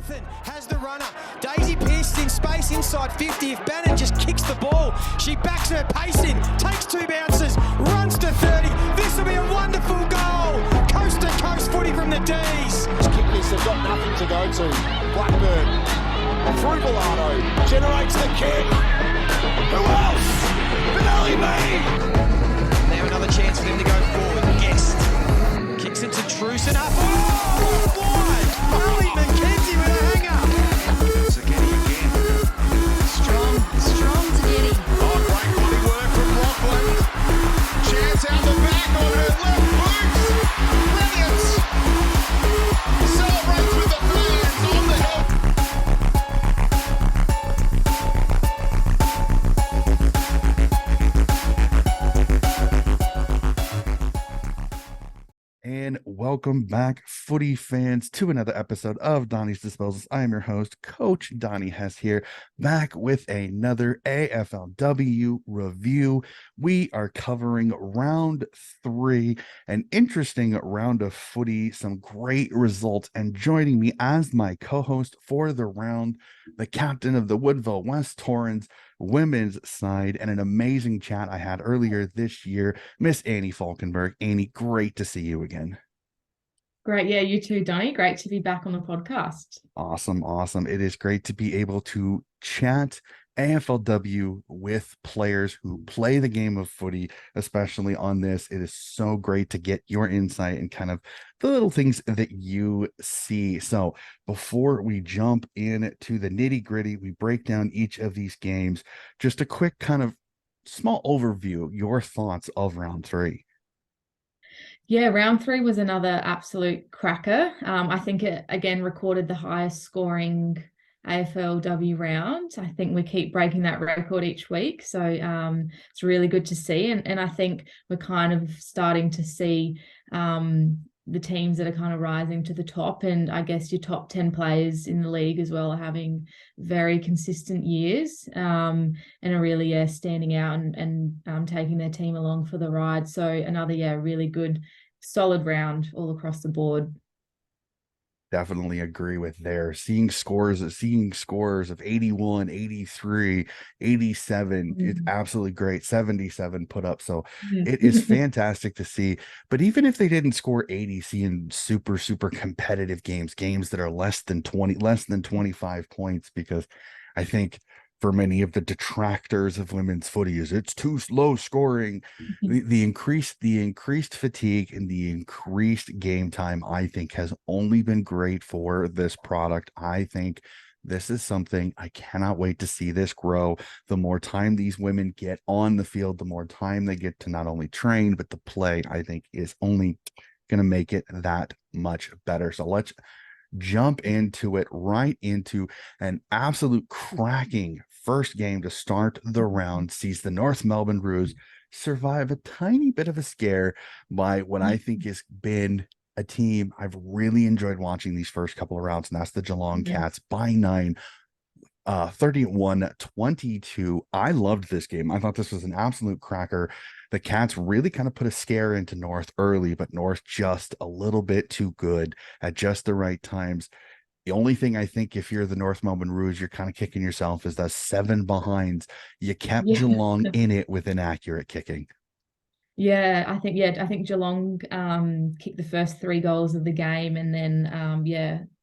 Nathan has the runner. Daisy Pearce in space inside 50. If Bannon just kicks the ball, she backs her pace in, takes 2 bounces, runs to 30. This will be a wonderful goal. Coast to coast footy from the D's. Kickers have got nothing to go to. Blackburn through Bilardo, generates the kick. Who else? Benelli May. Now another chance for them to go forward. Guest kicks it to Truce and up. Oh, wide. Ali McKenzie with a hanger. Zagetti again. Strong Zagetti. Oh, great body work from Lachlan. Chance out the back on her left boot. Brilliant. Celebrates with the fans on the hill. And welcome back, footy fans, to another episode of Donnie's Disposals. I am your host, Coach Donnie Hess here, back with another AFLW review. We are covering round 3, an interesting round of footy, some great results, and joining me as my co-host for the round, the captain of the Woodville West Torrens women's side, and an amazing chat I had earlier this year, Miss Annie Falkenberg. Annie, great to see you again. Great. Yeah, you too, Donnie. Great to be back on the podcast. Awesome. It is great to be able to chat AFLW with players who play the game of footy, especially on this. It is so great to get your insight and kind of the little things that you see. So before we jump into the nitty gritty, we break down each of these games. Just a quick kind of small overview, your thoughts of round 3. Yeah, round 3 was another absolute cracker. I think it again recorded the highest scoring AFLW round. I think we keep breaking that record each week. So it's really good to see. And I think we're kind of starting to see the teams that are kind of rising to the top. And I guess your top 10 players in the league as well are having very consistent years and are really, standing out and taking their team along for the ride. So another, really good, solid round all across the board. Definitely agree with there. Seeing scores of 81, 83, 87. It's absolutely great. 77 put up. So it is fantastic to see. But even if they didn't score 80, seeing super competitive games that are less than 25 points, because I think for many of the detractors of women's footy is it's too low scoring. The increased fatigue and the increased game time, I think, has only been great for this product. I think this is something I cannot wait to see this grow. The more time these women get on the field, the more time they get to not only train, but to play, I think is only going to make it that much better. So let's jump into it, right into an absolute cracking first game to start the round. Sees the North Melbourne Roos survive a tiny bit of a scare by what I think has been a team I've really enjoyed watching these first couple of rounds, and that's the Geelong Cats by 9, 31-22. I loved this game. I thought this was an absolute cracker. The Cats really kind of put a scare into North early, but North just a little bit too good at just the right times. The only thing I think, if you're the North Melbourne Roos, you're kind of kicking yourself, is that 7 behinds. You kept Geelong in it with inaccurate kicking. I think Geelong kicked the first 3 goals of the game, and then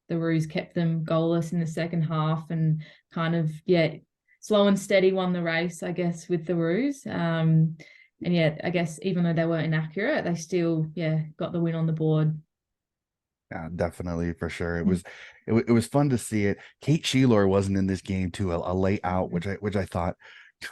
the Roos kept them goalless in the second half, and kind of slow and steady won the race, I guess, with the Roos. I guess even though they were inaccurate, they still got the win on the board. Yeah, definitely, for sure. It was fun to see it. Kate Sheelor wasn't in this game too, a late out, which I thought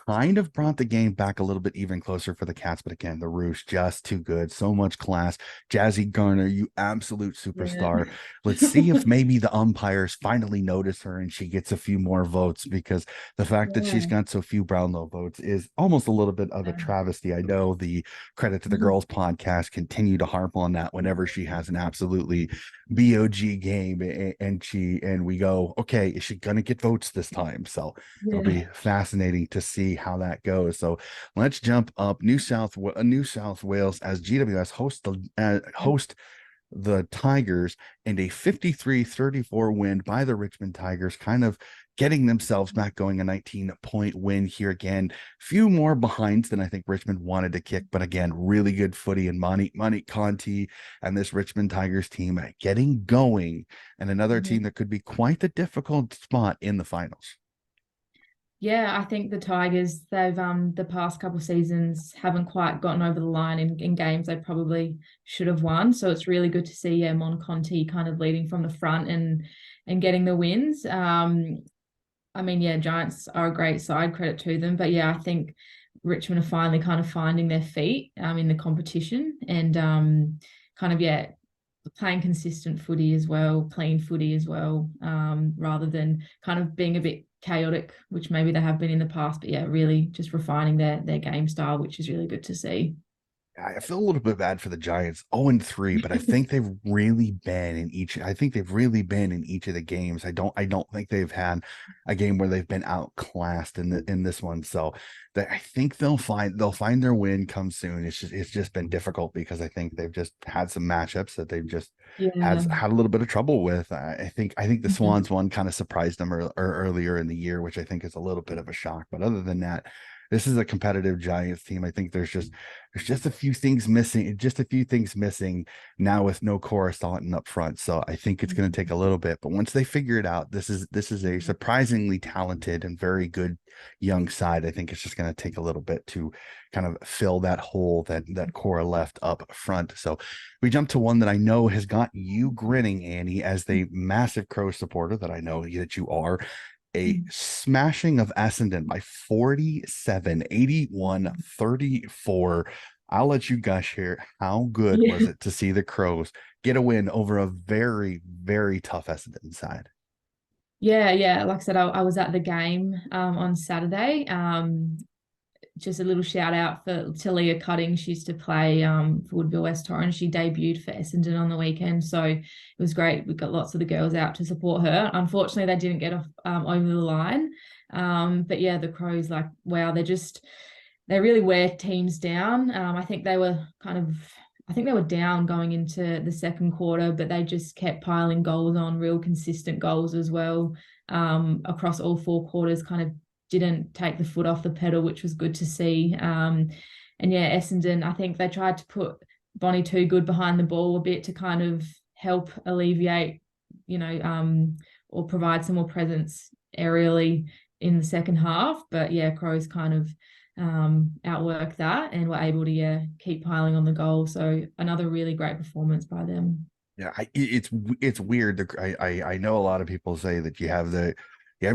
kind of brought the game back a little bit even closer for the Cats. But again, the Roos just too good, so much class. Jazzy Garner, you absolute superstar. Let's see if maybe the umpires finally notice her and she gets a few more votes, because the fact that she's got so few Brownlow votes is almost a little bit of a travesty. I know the Credit to the Girls podcast continue to harp on that whenever she has an absolutely BOG game, and we go, okay, is she gonna get votes this time? So it'll be fascinating to see how that goes. So let's jump up. New South Wales, as GWS host the Tigers, and a 53-34 win by the Richmond Tigers, kind of getting themselves back going. A 19-point win here again. Few more behinds than I think Richmond wanted to kick, but again, really good footy, and Monique Conti and this Richmond Tigers team getting going, and another team that could be quite the difficult spot in the finals. Yeah, I think the Tigers, they've the past couple seasons haven't quite gotten over the line in games they probably should have won. So it's really good to see Mon Conti kind of leading from the front and getting the wins. I mean, yeah, Giants are a great side, credit to them. But yeah, I think Richmond are finally kind of finding their feet in the competition, and kind of, yeah, playing consistent footy as well, clean footy as well, rather than kind of being a bit chaotic, which maybe they have been in the past. But yeah, really just refining their game style, which is really good to see. I feel a little bit bad for the Giants, 0-3, but I think they've really been in each. I think they've really been in each of the games. I don't think they've had a game where they've been outclassed in this one. So that I think they'll find their win come soon. It's just been difficult because I think they've just had some matchups that they've just Yeah. had a little bit of trouble with. I think the Swans one kind of surprised them earlier in the year, which I think is a little bit of a shock. But other than that, this is a competitive Giants team. I think there's just a few things missing now with no Coruscant up front. So I think it's going to take a little bit, but once they figure it out, this is a surprisingly talented and very good young side. I think it's just going to take a little bit to kind of fill that hole that Cora left up front. So we jump to one that I know has got you grinning, Annie, as the massive Crow supporter that I know that you are. A smashing of Essendon by 47, 81-34. I'll let you gush here. How good was it to see the Crows get a win over a very, very tough Essendon side? Yeah. Like I said, I was at the game on Saturday. Just a little shout out to Leah Cutting. She used to play for Woodville West Torrens. She debuted for Essendon on the weekend, so it was great. We got lots of the girls out to support her. Unfortunately, they didn't get off over the line. But yeah, the Crows, like, wow, they really wear teams down. I think they were down going into the second quarter, but they just kept piling goals on, real consistent goals as well, across all four quarters. Kind of didn't take the foot off the pedal, which was good to see. And yeah, Essendon, I think they tried to put Bonnie Too Good behind the ball a bit to kind of help alleviate, or provide some more presence aerially in the second half. But yeah, Crows kind of outworked that and were able to keep piling on the goal. So another really great performance by them. Yeah, it's weird. I know a lot of people say that you have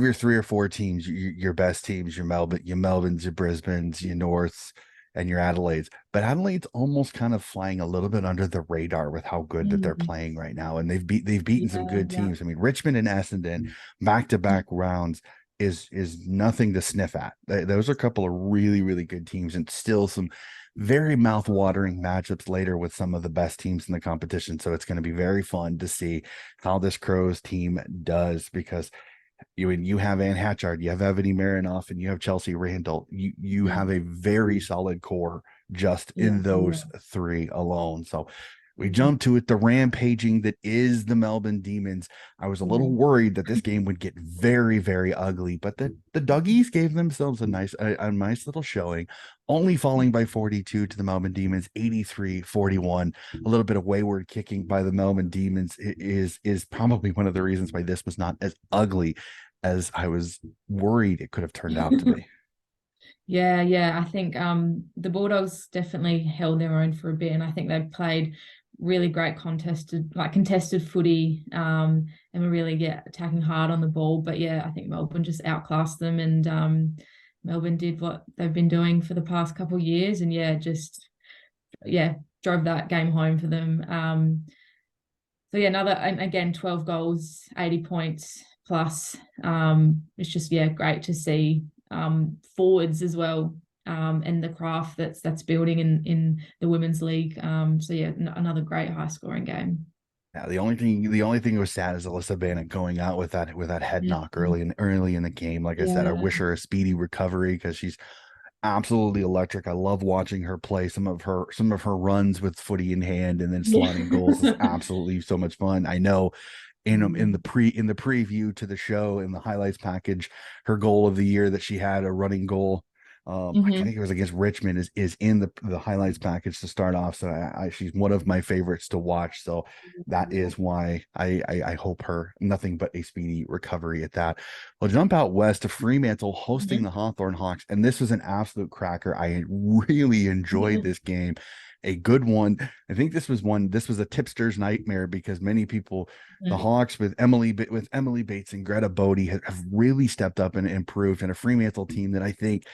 your 3 or 4 teams, your best teams, your Melbournes, your Brisbanes, your Norths, and your Adelaides. But Adelaide's almost kind of flying a little bit under the radar with how good that they're playing right now. And they've beaten some good teams. I mean, Richmond and Essendon back-to-back rounds is nothing to sniff at. Those are a couple of really, really good teams, and still some very mouth-watering matchups later with some of the best teams in the competition. So it's going to be very fun to see how this Crows team does, because you have Ann Hatchard, you have Ebony Marinoff, and you have Chelsea Randall. You have a very solid core just in those 3 alone. So we jump to it, the rampaging that is the Melbourne Demons. I was a little worried that this game would get very, very ugly, but the Duggies gave themselves a nice little showing, only falling by 42 to the Melbourne Demons, 83-41. A little bit of wayward kicking by the Melbourne Demons is probably one of the reasons why this was not as ugly as I was worried it could have turned out to be. Yeah. I think the Bulldogs definitely held their own for a bit, and I think they played really great contested footy, and were really attacking hard on the ball. But yeah, I think Melbourne just outclassed them, and Melbourne did what they've been doing for the past couple of years, and drove that game home for them. So yeah, another, again, 12 goals, 80 points plus. It's just great to see forwards as well, and the craft that's building in the women's league. So yeah, another great high scoring game. Yeah, the only thing that was sad is Alyssa Bennett going out with that head knock early in the game. Like I said, I wish her a speedy recovery, because she's absolutely electric. I love watching her play. Some of her runs with footy in hand and then Yeah. slotting goals is absolutely so much fun. I know in the Mm. preview to the show in the highlights package, her goal of the year that she had, a running goal. I think Mhm. it was against Richmond, is in the highlights package to start off. So she's one of my favorites to watch. So that is why I hope her nothing but a speedy recovery at that. We'll jump out west to Fremantle hosting Mhm. the Hawthorn Hawks, and this was an absolute cracker. I really enjoyed Mhm. this game. A good one. I think this was a tipster's nightmare because many people, the Mhm. Hawks with Emily Bates and Greta Bodie have really stepped up and improved, and a Fremantle team that I think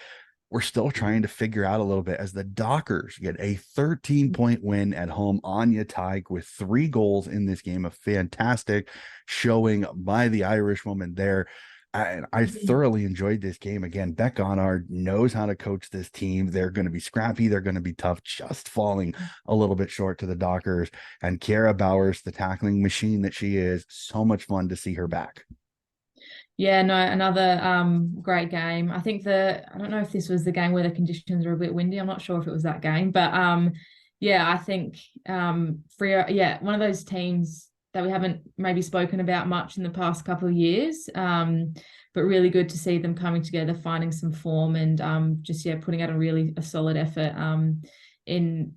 we're still trying to figure out a little bit as the Dockers get a 13-point win at home. Anya Tighe with 3 goals in this game, a fantastic showing by the Irish woman there. And I Mhm. thoroughly enjoyed this game. Again, Beck Honard knows how to coach this team. They're going to be scrappy. They're going to be tough, just falling a little bit short to the Dockers. And Kara Bowers, the tackling machine that she is, so much fun to see her back. Yeah, no, another great game. I don't know if this was the game where the conditions were a bit windy. I'm not sure if it was that game, but yeah, I think Freo, yeah, one of those teams that we haven't maybe spoken about much in the past couple of years. But really good to see them coming together, finding some form and just yeah, putting out a solid effort in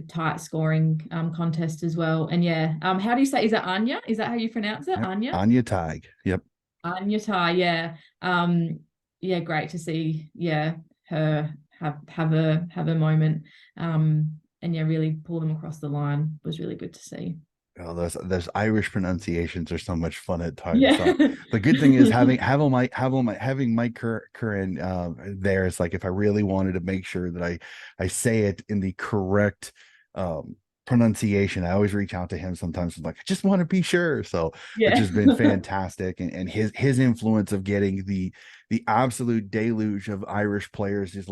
tight scoring contest as well. And yeah, how do you say, is it Anya? Is that how you pronounce it? Yep. Anya? Anya Tighe. Yep. Anyatai, yeah. Yeah, great to see, yeah, her have a moment. And yeah, really pull them across the line was really good to see. Oh, those Irish pronunciations are so much fun at times. Yeah. So the good thing is having Mike Curran there is like if I really wanted to make sure that I say it in the correct um pronunciation, I always reach out to him sometimes. I'm like, I just want to be sure. So which Yeah. has been fantastic. And his influence of getting the absolute deluge of Irish players this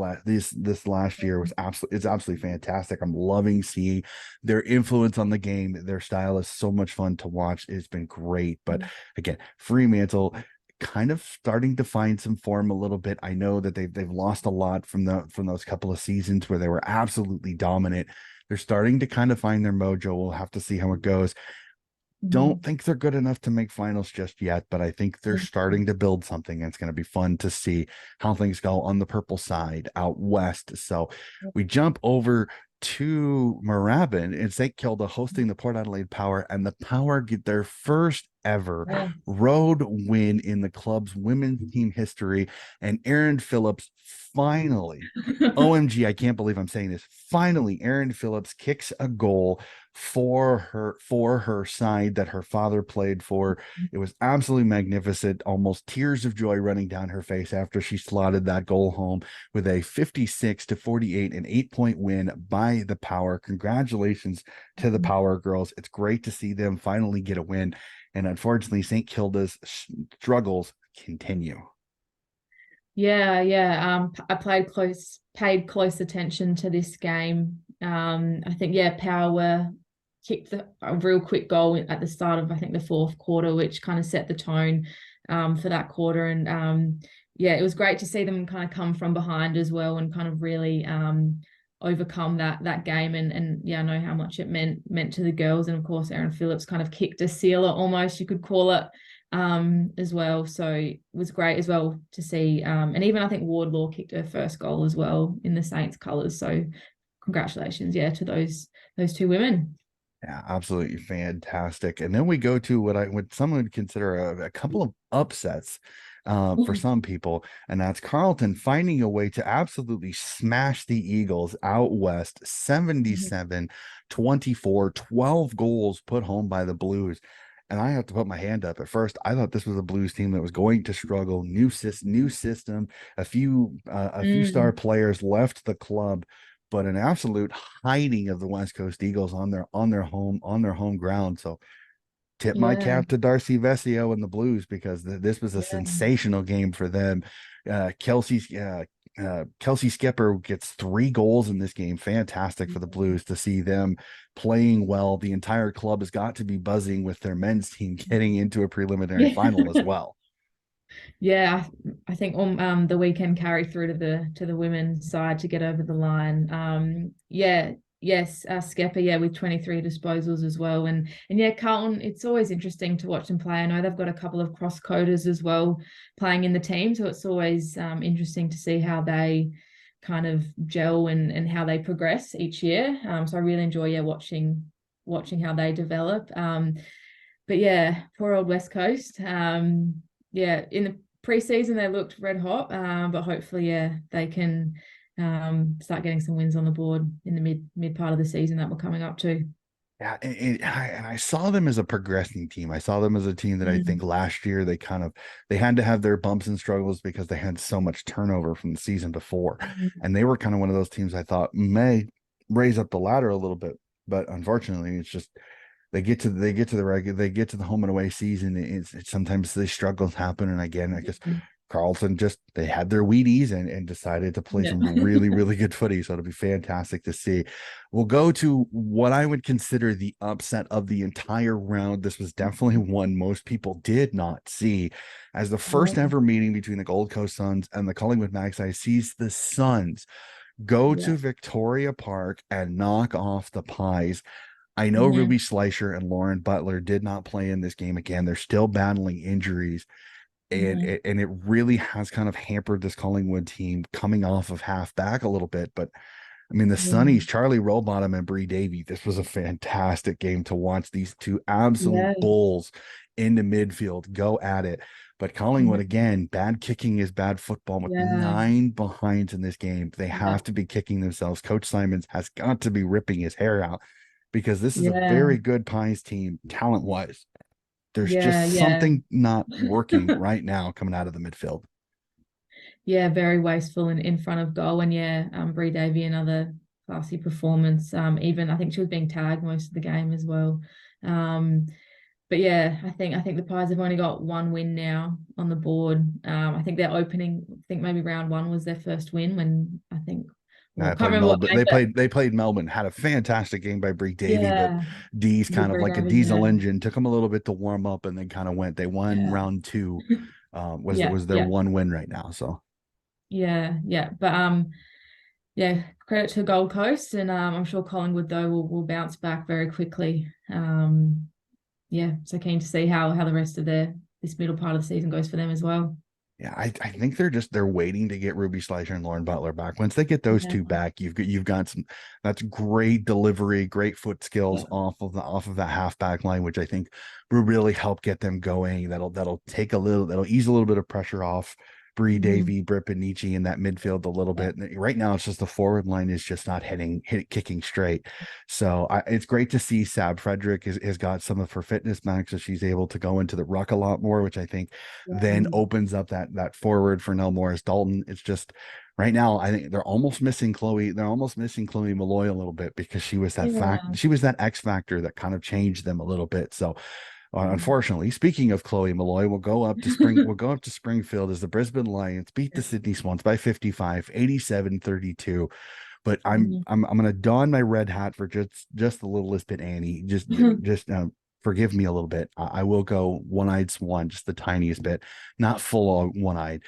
last year was absolutely fantastic. I'm loving seeing their influence on the game. Their style is so much fun to watch. It's been great. But again, Fremantle kind of starting to find some form a little bit. I know that they've lost a lot from those couple of seasons where they were absolutely dominant. They're starting to kind of find their mojo. We'll have to see how it goes. Don't think they're good enough to make finals just yet, but I think they're starting to build something. And it's going to be fun to see how things go on the purple side out west. So we jump over to Moorabbin and St. Kilda hosting the Port Adelaide Power, and the Power get their first ever Yeah. road win in the club's women's team history. And Erin Phillips finally, OMG, I can't believe I'm saying this. Finally, Erin Phillips kicks a goal for her side that her father played for. It was absolutely magnificent, almost tears of joy running down her face after she slotted that goal home with a 56-48 and 8-point win by the Power. Congratulations to the Power girls. It's great to see them finally get a win. And unfortunately, St. Kilda's struggles continue. Yeah, yeah. I paid close attention to this game. I think yeah, Power kicked a real quick goal at the start of I think the fourth quarter, which kind of set the tone for that quarter. And yeah, it was great to see them kind of come from behind as well and kind of really overcome that game. And yeah, I know how much it meant to the girls. And of course, Erin Phillips kind of kicked a sealer almost, you could call it as well. So it was great as well to see. And even I think Wardlaw kicked her first goal as well in the Saints colours. So congratulations, yeah, to those two women. Yeah, absolutely fantastic. And then we go to what someone would consider a couple of upsets for some people, and that's Carlton finding a way to absolutely smash the Eagles out west 77-24, 12 goals put home by the Blues. And I have to put my hand up. At first, I thought this was a Blues team that was going to struggle. New system, a few star Mm, players left the club, but an absolute hiding of the West Coast Eagles on their home ground. So tip my yeah, cap to Darcy Vesio and the Blues because this was a yeah. sensational game for them. Kelsey Skipper gets 3 goals in this game. Fantastic for the Blues to see them playing well. The entire club has got to be buzzing with their men's team getting into a preliminary Yeah. final as well. Yeah, I think the weekend carry through to the women's side to get over the line. Yeah, yes, Skepper, yeah, with 23 disposals as well, and yeah, Carlton. It's always interesting to watch them play. I know they've got a couple of cross coders as well playing in the team, so it's always interesting to see how they kind of gel and how they progress each year. So I really enjoy watching how they develop. But yeah, poor old West Coast. Yeah, in the preseason they looked red hot, but hopefully, yeah, they can start getting some wins on the board in the mid part of the season that we're coming up to. Yeah, and I saw them as a progressing team. I saw them as a team that I think last year they had to have their bumps and struggles because they had so much turnover from the season before, and they were kind of one of those teams I thought may raise up the ladder a little bit, but unfortunately, it's just they get to the home and away season. It's sometimes these struggles happen, and again, I guess Carlton just they had their Wheaties and decided to play Yeah. some really, really good footy. So it'll be fantastic to see. We'll go to what I would consider the upset of the entire round. This was definitely one most people did not see, as the first ever meeting between the Gold Coast Suns and the Collingwood Magpies sees the Suns go Yeah. to Victoria Park and knock off the Pies. I know Yeah. Ruby Schleicher and Lauren Butler did not play in this game again. They're still battling injuries, and Mhm. it really has kind of hampered this Collingwood team coming off of half back a little bit. But I mean, the Yeah. Sunnies, Charlie Rowbottom and Bree Davy, this was a fantastic game to watch. These two absolute Yeah. bulls into midfield go at it. But Collingwood, Mhm. again, bad kicking is bad football with Yeah. 9 behinds in this game. They Yeah. have to be kicking themselves. Coach Simons has got to be ripping his hair out because this is a Yeah. very good Pies team, talent wise. There's Yeah. just Yeah. something not working right now coming out of the midfield. Yeah, very wasteful in front of goal. And yeah, Bree Davy, another classy performance. Even I think she was being tagged most of the game as well. Um, but yeah, I think the Pies have only got one win now on the board. I think their opening, I think maybe round one was their first win when I think, well, I can't played remember what Melbourne. game, but They played Melbourne. Had a fantastic game by Bree Davy, but yeah, D's with kind of Bree like a Davy, diesel yeah, engine. Took them a little bit to warm up, and then kind of went. They won yeah, round two. yeah, Was their yeah, one win right now? So yeah, yeah. But yeah, credit to Gold Coast, and I'm sure Collingwood though will bounce back very quickly. Yeah, so keen to see how the rest of this middle part of the season goes for them as well. yeah, I think they're waiting to get Ruby Schleicher and Lauren Butler back. Once they get those Yeah, two back, you've got some that's great delivery, great foot skills yeah, off of that halfback line, which I think will really help get them going. That'll ease a little bit of pressure off Bree mhm, Davy, Britt Benici in that midfield a little yeah, bit. And right now, it's just the forward line is just not kicking straight. So it's great to see Sab Frederick has got some of her fitness back, so she's able to go into the ruck a lot more, which I think then yeah, opens up that forward for Nell Morris Dalton. It's just right now, I think they're almost missing Chloe. They're almost missing Chloe Malloy a little bit because yeah. she was that X factor that kind of changed them a little bit. So Mhm. unfortunately, speaking of Chloe Malloy, we'll go up to Springfield as the Brisbane Lions beat the Sydney Swans by 55, 87-32. But Mhm. I'm gonna don my red hat for just the littlest bit, Annie. Just forgive me a little bit. I will go one-eyed swan, just the tiniest bit, not full one-eyed.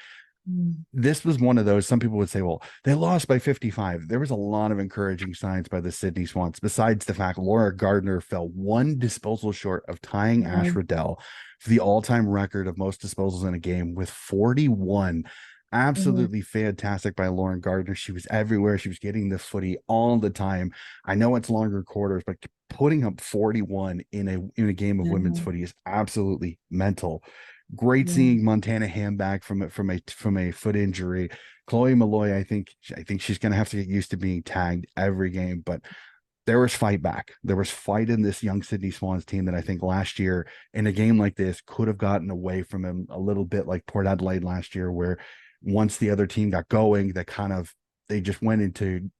Mhm. This was one of those. Some people would say, well, they lost by 55. There was a lot of encouraging signs by the Sydney Swans, besides the fact Laura Gardner fell one disposal short of tying Ash Mhm. Riddell for the all-time record of most disposals in a game with 41. Mhm. Absolutely fantastic by Lauren Gardner. She was everywhere. She was getting the footy all the time. I know it's longer quarters, but putting up 41 in a game of women's Yeah, footy is absolutely mental. Great yeah, seeing Montana Ham back from a foot injury. Chloe Malloy, I think she's going to have to get used to being tagged every game, but there was fight back. There was fight in this young Sydney Swans team that I think last year in a game like this could have gotten away from him a little bit, like Port Adelaide last year, where once the other team got going, they just went into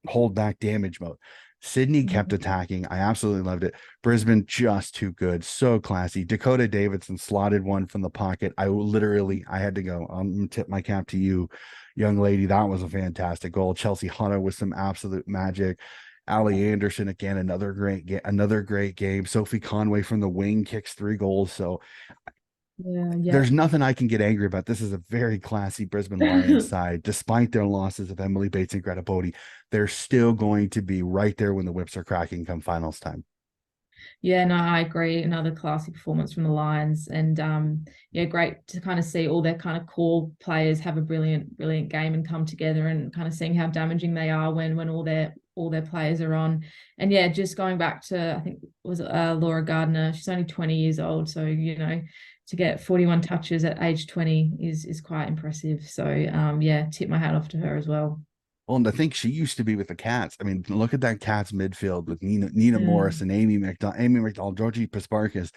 hold back damage mode. Sydney kept mhm. attacking. I absolutely loved it. Brisbane just too good, so classy. Dakota Davidson slotted one from the pocket. I had to go. I'm gonna tip my cap to you, young lady. That was a fantastic goal. Chelsea Hunter with some absolute magic. Ali Anderson again, another great game. Sophie Conway from the wing kicks 3 goals. So Yeah. there's nothing I can get angry about. This is a very classy Brisbane Lions side. Despite their losses of Emily Bates and Greta Bodie, they're still going to be right there when the whips are cracking come finals time. Yeah, no, I agree. Another classy performance from the Lions, and yeah, great to kind of see all their kind of core players have a brilliant game and come together, and kind of seeing how damaging they are when all their players are on. And yeah, just going back to, I think was Laura Gardner. She's only 20 years old, so to get 41 touches at age 20 is quite impressive. So yeah, tip my hat off to her as well. Well, and I think she used to be with the Cats. I mean, look at that Cats midfield with Nina Morris and Amy McDonald, Georgie Pasparkas.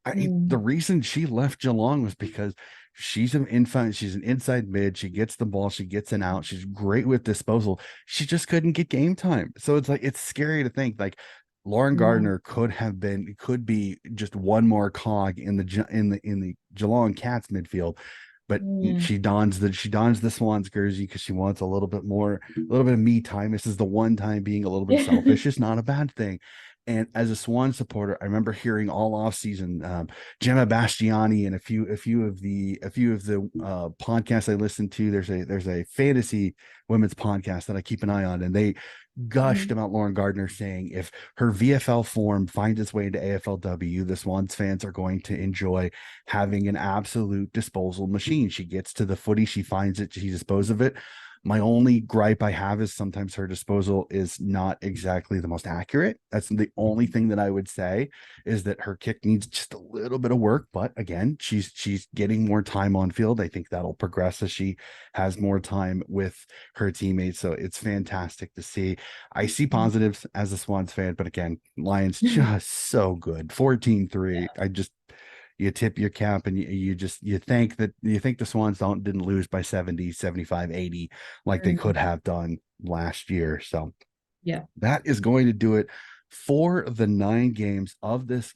The Mm. reason she left Geelong was because she's an inside mid. She gets the ball, she gets an out. She's great with disposal. She just couldn't get game time. So it's like it's scary to think like Lauren Yeah. Gardner could be just one more cog in the Geelong Cats midfield. But Mm. she dons the Swans jersey because she wants a little bit of me time. This is the one time being a little bit Yeah. selfish. It's not a bad thing. And as a Swan supporter, I remember hearing all off season Gemma Bastiani and a few of the podcasts I listen to. There's a fantasy women's podcast that I keep an eye on, and they gushed Mm. about Lauren Gardner saying if her VFL form finds its way into AFLW, the Swans fans are going to enjoy having an absolute disposal machine. She gets to the footy, she finds it, she disposes of it. My only gripe I have is sometimes her disposal is not exactly the most accurate. That's the only thing that I would say, is that her kick needs just a little bit of work. But again, she's getting more time on field. I think that'll progress as she has more time with her teammates. So it's fantastic to see. I see positives as a Swans fan, but again, Lions just so good. 14-3. I just you tip your cap and you think the Swans didn't lose by 70, 75, 80 like they could Mm. have done last year. So Yeah. that is going to do it for the 9 games of this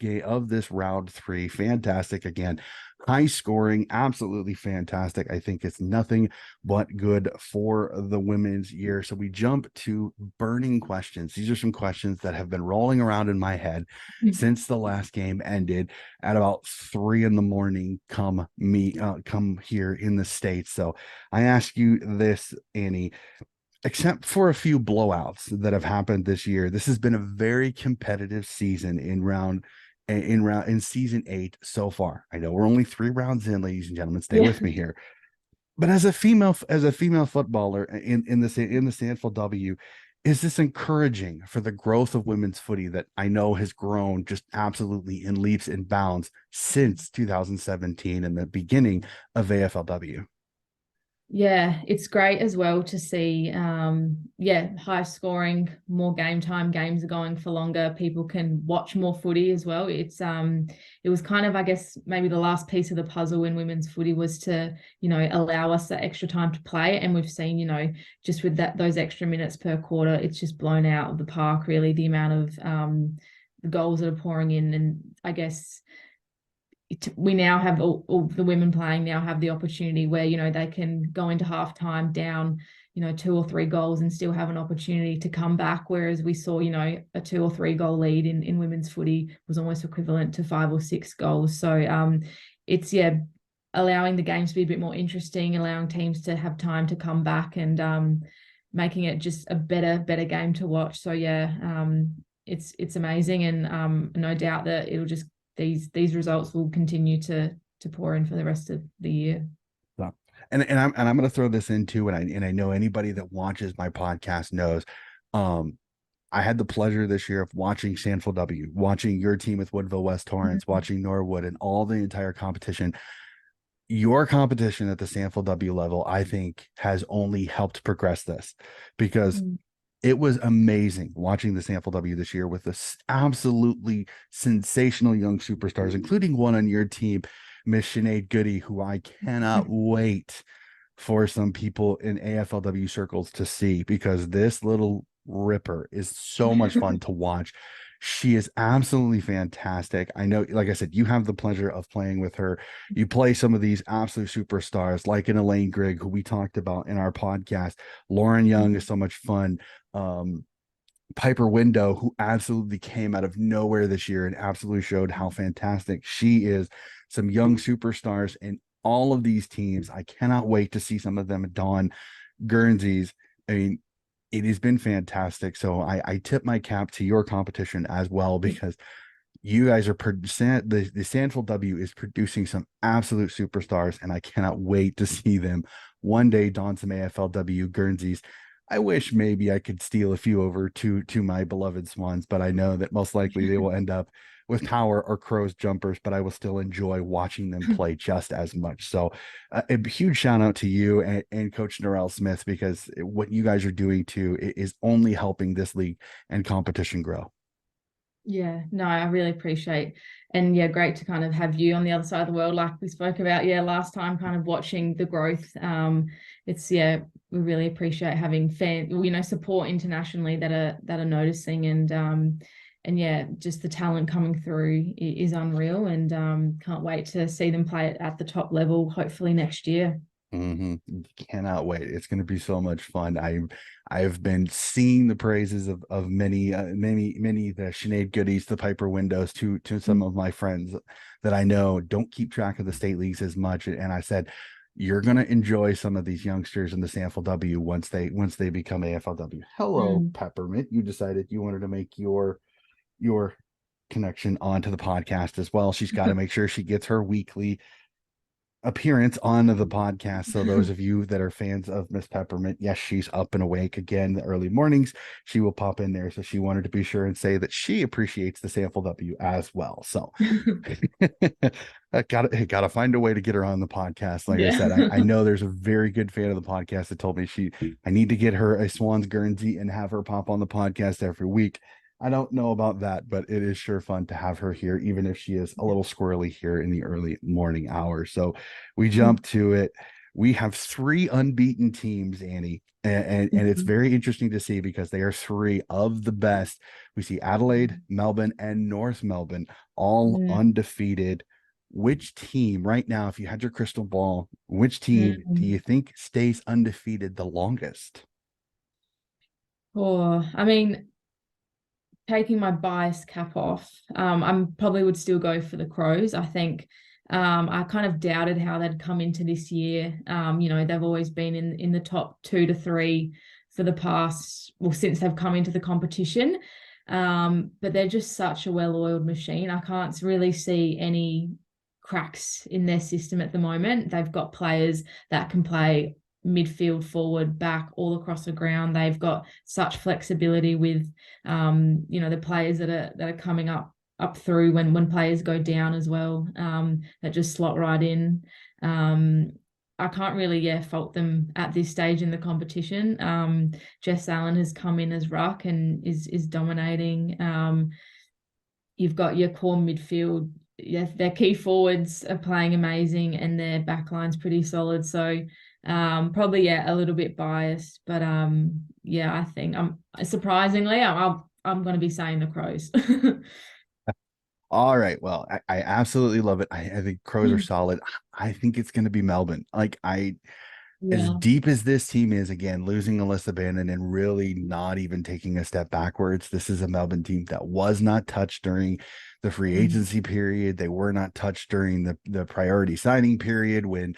round 3. Fantastic. Again, high scoring, absolutely fantastic. I think it's nothing but good for the women's year. So we jump to burning questions. These are some questions that have been rolling around in my head since the last game ended at about 3 a.m. come here in the States. So I ask you this, Annie, except for a few blowouts that have happened this year, this has been a very competitive season in season 8 so far. I know we're only 3 rounds in, ladies and gentlemen. Stay Yeah. with me here. But as a female footballer in the AFLW, is this encouraging for the growth of women's footy that I know has grown just absolutely in leaps and bounds since 2017 and the beginning of AFLW? Yeah, it's great as well to see, yeah, high scoring, more game time, games are going for longer, people can watch more footy as well. It was kind of, I guess, maybe the last piece of the puzzle in women's footy was to, allow us that extra time to play. And we've seen, just with those extra minutes per quarter, it's just blown out of the park, really, the amount of the goals that are pouring in. And I guess we now have all the women playing now have the opportunity where they can go into halftime down 2 or 3 goals and still have an opportunity to come back, whereas we saw a 2 or 3 goal lead in women's footy was almost equivalent to 5 or 6 goals. So it's allowing the games to be a bit more interesting, allowing teams to have time to come back, and making it just a better game to watch. So it's amazing, and no doubt that it'll just these results will continue to pour in for the rest of the year. So, and I'm going to throw this in too, and I know anybody that watches my podcast knows, I had the pleasure this year of watching SANFLW, watching your team with Woodville West Torrance, watching Norwood, and all the entire competition. Your competition at the SANFLW level, I think, has only helped progress this, because it was amazing watching the SANFLW this year with this absolutely sensational young superstars, including one on your team, Miss Sinead Goody, who I cannot wait for some people in AFLW circles to see, because this little ripper is so much fun to watch. She is absolutely fantastic. I know, like I said, you have the pleasure of playing with her. You play some of these absolute superstars like an Elaine Grigg, who we talked about in our podcast. Lauren Young is so much fun. Piper Window, who absolutely came out of nowhere this year and absolutely showed how fantastic she is. some young superstars in all of these teams. I cannot wait to see some of them don Guernseys. I mean, it has been fantastic. So I tip my cap to your competition as well, because you guys are the Sandful W is producing some absolute superstars, and I cannot wait to see them one day don some AFLW Guernseys. I wish maybe I could steal a few over to my beloved Swans, but I know that most likely they will end up with Power or Crows jumpers, but I will still enjoy watching them play just as much. So a huge shout out to you and Coach Norrell Smith, because what you guys are doing too is only helping this league and competition grow. Yeah, no, I really appreciate, and yeah, great to kind of have you on the other side of the world, like we spoke about, last time, kind of watching the growth. It's we really appreciate having support internationally that are noticing, and yeah, just the talent coming through is unreal, and can't wait to see them play it at the top level, hopefully next year. Cannot wait. It's going to be so much fun. I've been seeing the praises of many the Sinead Goodies, the Piper Windows, to some of my friends that I know don't keep track of the state leagues as much. And I said, you're going to enjoy some of these youngsters in the Sandful W once they become AFLW. Hello, Peppermint. You decided you wanted to make your connection onto the podcast as well. She's got to make sure she gets her weekly appearance on the podcast. So those of you that are fans of Miss Peppermint, yes, she's up and awake again the early mornings. She will pop in there. So she wanted to be sure and say that she appreciates the Sandful W as well. So I gotta find a way to get her on the podcast. Like I said, I know there's a very good fan of the podcast that told me I need to get her a Swans Guernsey and have her pop on the podcast every week. I don't know about that, but it is sure fun to have her here, even if she is a little squirrely here in the early morning hours. So we jump to it. We have 3 unbeaten teams, Annie, and it's very interesting to see, because they are 3 of the best. We see Adelaide, Melbourne, and North Melbourne all undefeated. Which team right now, if you had your crystal ball, which team do you think stays undefeated the longest? Oh, I mean, taking my bias cap off, I probably would still go for the Crows. I think I kind of doubted how they'd come into this year. They've always been in the top 2 to 3 for the past, since they've come into the competition. But they're just such a well-oiled machine. I can't really see any cracks in their system at the moment. They've got players that can play midfield, forward, back, all across the ground. They've got such flexibility with the players that are coming up through when players go down as well, that just slot right in. I can't really fault them at this stage in the competition. Jess Allen has come in as ruck and is dominating. You've got your core midfield. Their key forwards are playing amazing, and their backline's pretty solid. So probably a little bit biased, but I think I'm going to be saying the Crows. All right, well, I absolutely love it. I think Crows are solid. I think it's going to be Melbourne. As deep as this team is, again, losing Alyssa Bannon and really not even taking a step backwards, this is a Melbourne team that was not touched during the free agency period. They were not touched during the priority signing period, when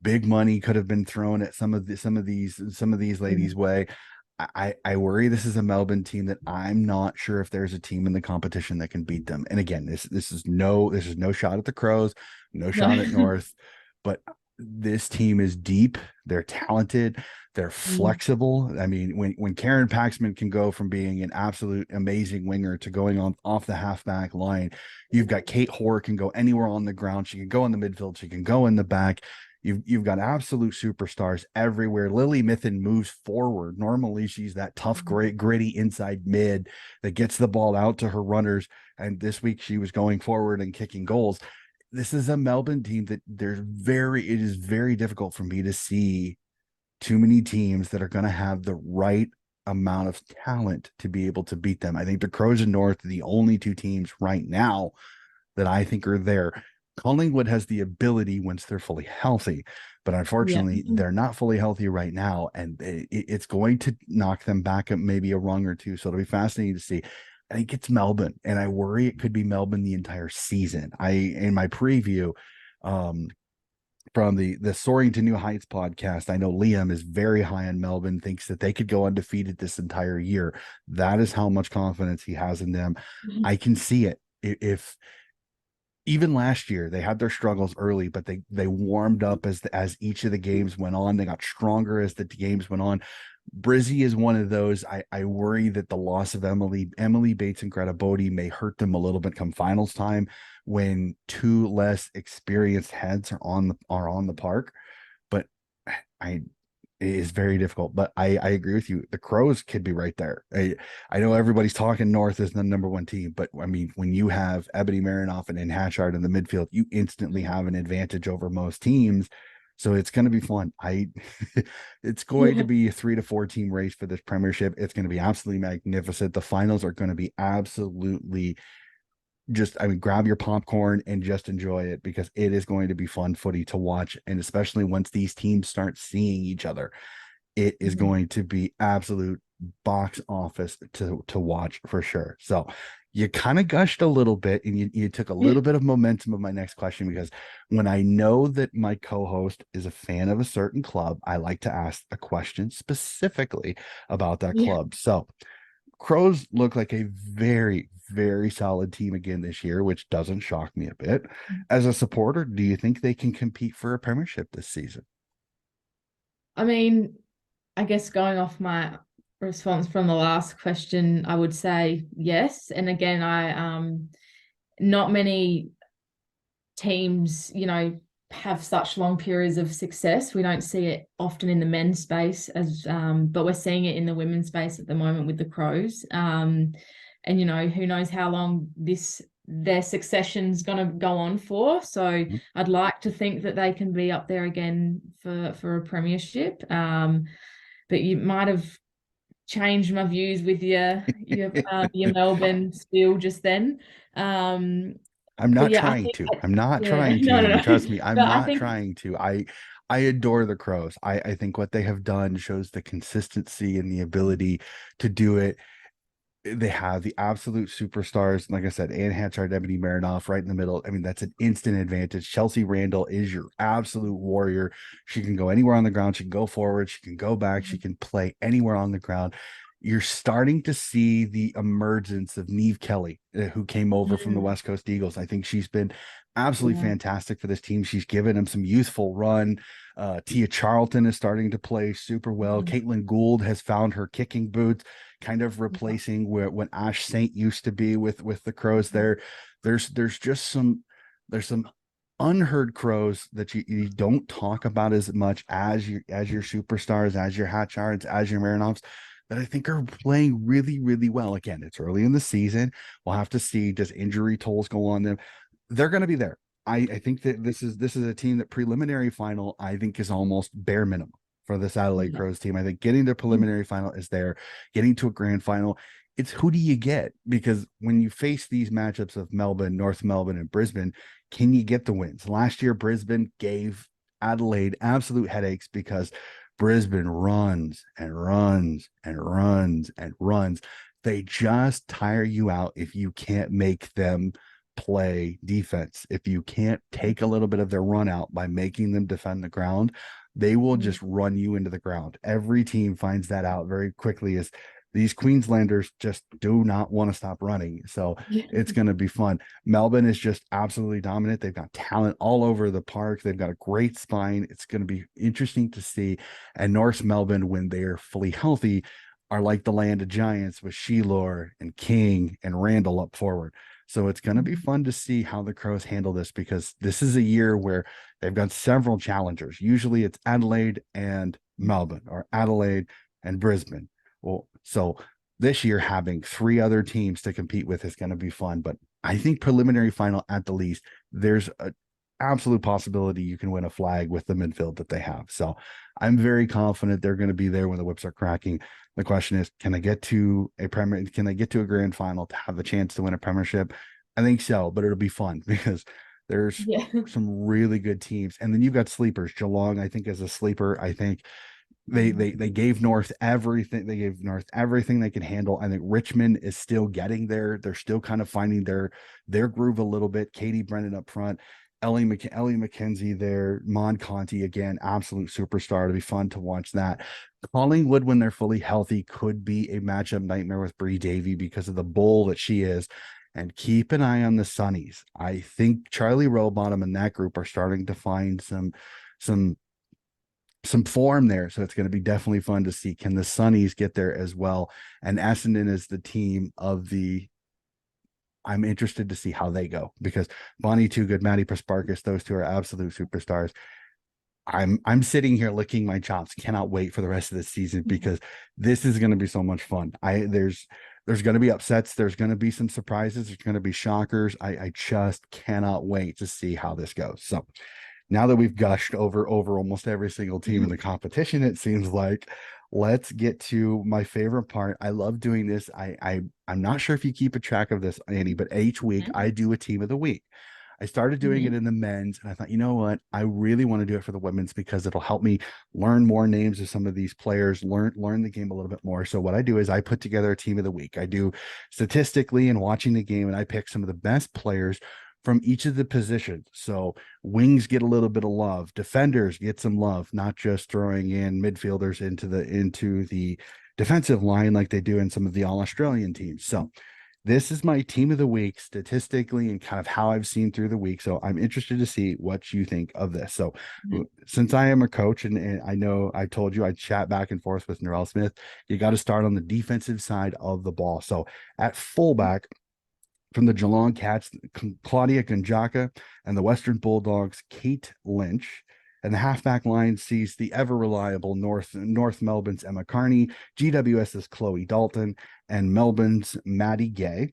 big money could have been thrown at some of these ladies' way. I worry this is a Melbourne team that I'm not sure if there's a team in the competition that can beat them. And again, this is no shot at the Crows, no shot at North, but this team is deep. They're talented. They're flexible. I mean, when Karen Paxman can go from being an absolute amazing winger to going off the halfback line, you've got Kate Hoare can go anywhere on the ground. She can go in the midfield. She can go in the back. You've got absolute superstars everywhere. Lily Mithen moves forward. Normally, she's that tough, great, gritty inside mid that gets the ball out to her runners. And this week, she was going forward and kicking goals. This is a Melbourne team that it is very difficult for me to see too many teams that are going to have the right amount of talent to be able to beat them. I think the Crows and North are the only 2 teams right now that I think are there. Collingwood has the ability once they're fully healthy, but unfortunately they're not fully healthy right now, and it's going to knock them back up maybe a rung or 2. So it'll be fascinating to see. I think it's Melbourne, and I worry it could be Melbourne the entire season. In my preview, from the Soaring to New Heights podcast. I know Liam is very high on Melbourne, thinks that they could go undefeated this entire year. That is how much confidence he has in them. I can see it. If even last year they had their struggles early, but they warmed up as each of the games went on. They got stronger as the games went on. Brizzy is one of those. I worry that the loss of Emily Bates and Greta Bodie may hurt them a little bit come finals time, when two less experienced heads are on the park. But it is very difficult. But I agree with you. The Crows could be right there. I know everybody's talking North as the number one team, but I mean, when you have Ebony Marinoff and Hatchard in the midfield, you instantly have an advantage over most teams. So it's going to be fun. It's going to be a 3 to 4 team race for this premiership. It's going to be absolutely magnificent. The finals are going to be absolutely just, I mean, grab your popcorn and just enjoy it, because it is going to be fun footy to watch. And especially once these teams start seeing each other, it is going to be absolute box office to watch for sure. So you kind of gushed a little bit, and you took a little bit of momentum of my next question, because when I know that my co-host is a fan of a certain club, I like to ask a question specifically about that club. So Crows look like a very, very solid team again this year, which doesn't shock me a bit. As a supporter, do you think they can compete for a premiership this season? I mean, I guess going off my response from the last question, I would say yes. And again, not many teams, have such long periods of success. We don't see it often in the men's space but we're seeing it in the women's space at the moment with the Crows. And who knows how long their succession's going to go on for. So I'd like to think that they can be up there again for a premiership. But you might have changed my views with your Melbourne spiel just then. I'm not yeah, trying to. I'm not yeah. trying to. No. Trust me, I'm But not trying to. I adore the Crows. I think what they have done shows the consistency and the ability to do it. They have the absolute superstars, like I said, Anne Hatchard, Ebony Marinoff right in the middle. I mean, that's an instant advantage. Chelsea Randall is your absolute warrior. She can go anywhere on the ground. She can go forward. She can go back. She can play anywhere on the ground. You're starting to see the emergence of Neve Kelly, who came over from the West Coast Eagles. I think she's been absolutely fantastic for this team. She's given them some youthful run. Tia Charlton is starting to play super well. Caitlin Gould has found her kicking boots, kind of replacing where when Ash Saint used to be with the Crows. There's just some unheard Crows that you don't talk about as much as your superstars, as your Hatchards, as your Marinoffs, that I think are playing really, really well. Again, it's early in the season. We'll have to see, does injury tolls go on them? They're going to be there. I think that this is a team that preliminary final, I think, is almost bare minimum for this Adelaide Crows team. I think getting to preliminary final is there. Getting to a grand final, it's who do you get? Because when you face these matchups of Melbourne, North Melbourne, and Brisbane, can you get the wins? Last year, Brisbane gave Adelaide absolute headaches because Brisbane runs and runs and runs and runs. They just tire you out if you can't make them play defense. If you can't take a little bit of their run out by making them defend the ground, they will just run you into the ground. Every team finds that out very quickly, as these Queenslanders just do not want to stop running. So it's going to be fun. Melbourne is just absolutely dominant. They've got talent all over the park. They've got a great spine. It's going to be interesting to see. And North Melbourne, when they are fully healthy, are like the land of giants with Sheilor and King and Randall up forward. So it's going to be fun to see how the Crows handle this, because this is a year where they've got several challengers. Usually it's Adelaide and Melbourne, or Adelaide and Brisbane. Well, so this year having 3 other teams to compete with is going to be fun. But I think preliminary final at the least, there's an absolute possibility you can win a flag with the midfield that they have. So I'm very confident they're going to be there when the whips are cracking. The question is, can they get to a grand final to have a chance to win a premiership? I think so, but it'll be fun because there's some really good teams. And then you've got sleepers. Geelong, I think, is a sleeper. I think they gave North everything. They gave North everything they can handle. I think Richmond is still getting there. They're still kind of finding their groove a little bit. Katie Brennan up front. Ellie McKenzie there, Mon Conti again, absolute superstar. It'll be fun to watch that. Collingwood, when they're fully healthy, could be a matchup nightmare with Bree Davy because of the bull that she is. And keep an eye on the Sunnies. I think Charlie Rowbottom and that group are starting to find some form there. So it's going to be definitely fun to see. Can the Sunnies get there as well? And Essendon is the team of the. I'm interested to see how they go because Bonnie Too Good, Maddie Prasparkas, those two are absolute superstars. I'm sitting here licking my chops. Cannot wait for the rest of the season because this is going to be so much fun. There's going to be upsets. There's going to be some surprises. There's going to be shockers. I just cannot wait to see how this goes. So now that we've gushed over almost every single team in the competition, it seems like let's get to my favorite part. I love doing this. I'm not sure if you keep a track of this, Annie, but each week I do a team of the week. I started doing it in the men's, and I thought, you know what? I really want to do it for the women's because it'll help me learn more names of some of these players, learn the game a little bit more. So what I do is I put together a team of the week. I do statistically and watching the game, and I pick some of the best players from each of the positions. So wings get a little bit of love, defenders get some love, not just throwing in midfielders into the defensive line like they do in some of the All-Australian teams. So this is my team of the week statistically and kind of how I've seen through the week. So I'm interested to see what you think of this. So since I am a coach and I know I told you I chat back and forth with Narelle Smith, you got to start on the defensive side of the ball. So at fullback, from the Geelong Cats, Claudia Gunjaka, and the Western Bulldogs, Kate Lynch. And the halfback line sees the ever reliable North Melbourne's Emma Carney, GWS's Chloe Dalton, and Melbourne's Maddie Gay.